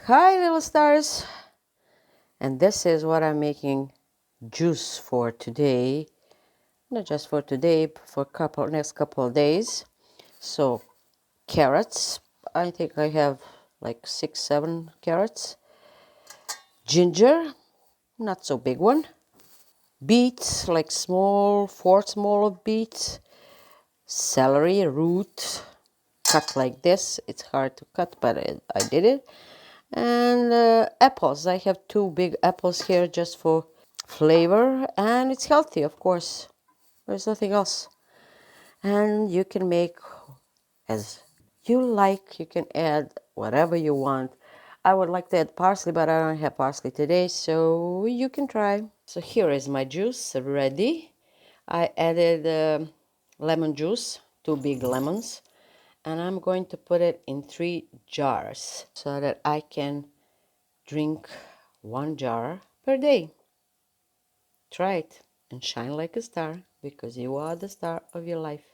Hi little stars, and this is what I'm making juice for today. Not just for today, but for next couple of days. So carrots, I think I have like 6-7 carrots. Ginger, not so big one. Beets, like small, 4 small of beets. Celery root, cut like this. It's hard to cut, but I did it. And apples. I have 2 big apples here just for flavor, and it's healthy, of course. There's nothing else. And you can make as you like. You can add whatever you want. I would like to add parsley, but I don't have parsley today, so you can try. So here is my juice ready. I added lemon juice, 2 big lemons, and I'm going to put it in 3 jars so that I can drink 1 jar per day. Try it and shine like a star, because you are the star of your life.